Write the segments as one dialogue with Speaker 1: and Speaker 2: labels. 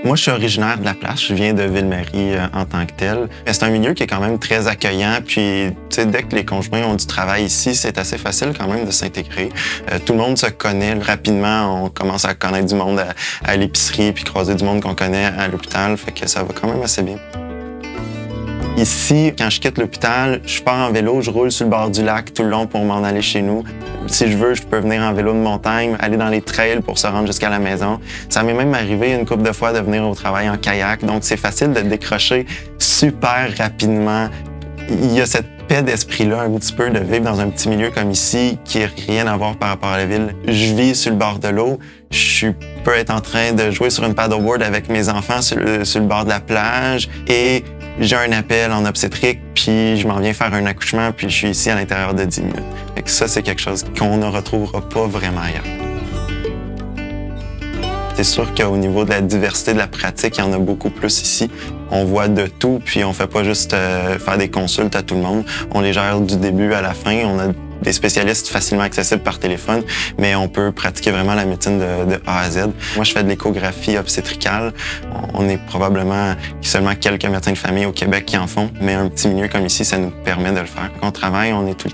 Speaker 1: Moi, je suis originaire de la place. Je viens de Ville-Marie en tant que tel. C'est un milieu qui est quand même très accueillant. Puis, tu sais, dès que les conjoints ont du travail ici, c'est assez facile quand même de s'intégrer. Tout le monde se connaît rapidement. On commence à connaître du monde à l'épicerie, puis croiser du monde qu'on connaît à l'hôpital. Fait que ça va quand même assez bien. Ici, quand je quitte l'hôpital, je pars en vélo, je roule sur le bord du lac tout le long pour m'en aller chez nous. Si je veux, je peux venir en vélo de montagne, aller dans les trails pour se rendre jusqu'à la maison. Ça m'est même arrivé une couple de fois de venir au travail en kayak, donc c'est facile de décrocher super rapidement. Il y a cette paix d'esprit-là, un petit peu, de vivre dans un petit milieu comme ici, qui n'a rien à voir par rapport à la ville. Je vis sur le bord de l'eau. Je peux être en train de jouer sur une paddleboard avec mes enfants sur le bord de la plage et j'ai un appel en obstétrique, puis je m'en viens faire un accouchement, puis je suis ici à l'intérieur de 10 minutes. Fait que ça, c'est quelque chose qu'on ne retrouvera pas vraiment ailleurs. C'est sûr qu'au niveau de la diversité de la pratique, il y en a beaucoup plus ici. On voit de tout, puis on fait pas juste faire des consultes à tout le monde. On les gère du début à la fin. On a des spécialistes facilement accessibles par téléphone, mais on peut pratiquer vraiment la médecine de A à Z. Moi, je fais de l'échographie obstétricale. On est probablement seulement quelques médecins de famille au Québec qui en font, mais un petit milieu comme ici, ça nous permet de le faire. Quand on travaille, on est tout le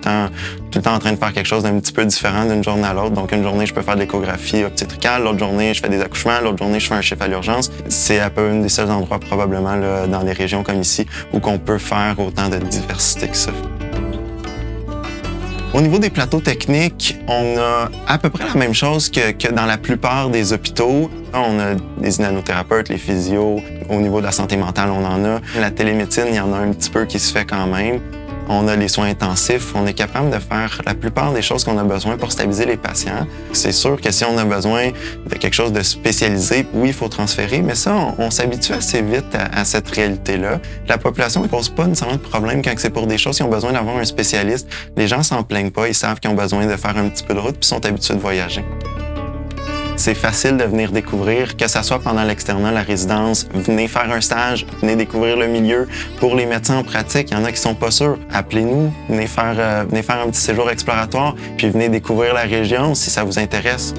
Speaker 1: temps en train de faire quelque chose d'un petit peu différent d'une journée à l'autre. Donc, une journée, je peux faire de l'échographie obstétricale, l'autre journée, je fais des accouchements, l'autre journée, je fais un chiffre à l'urgence. C'est un peu un des seuls endroits, probablement, là, dans des régions comme ici, où on peut faire autant de diversité que ça. Au niveau des plateaux techniques, on a à peu près la même chose que dans la plupart des hôpitaux. On a des nanothérapeutes, les physios. Au niveau de la santé mentale, on en a. La télémédecine, il y en a un petit peu qui se fait quand même. On a les soins intensifs. On est capable de faire la plupart des choses qu'on a besoin pour stabiliser les patients. C'est sûr que si on a besoin de quelque chose de spécialisé, oui, il faut transférer, mais ça, on s'habitue assez vite à cette réalité-là. La population ne pose pas nécessairement de problème quand c'est pour des choses qui ont besoin d'avoir un spécialiste. Les gens s'en plaignent pas, ils savent qu'ils ont besoin de faire un petit peu de route puis sont habitués de voyager. C'est facile de venir découvrir, que ce soit pendant l'externat, la résidence, venez faire un stage, venez découvrir le milieu. Pour les médecins en pratique, il y en a qui sont pas sûrs. Appelez-nous, venez faire un petit séjour exploratoire, puis venez découvrir la région si ça vous intéresse.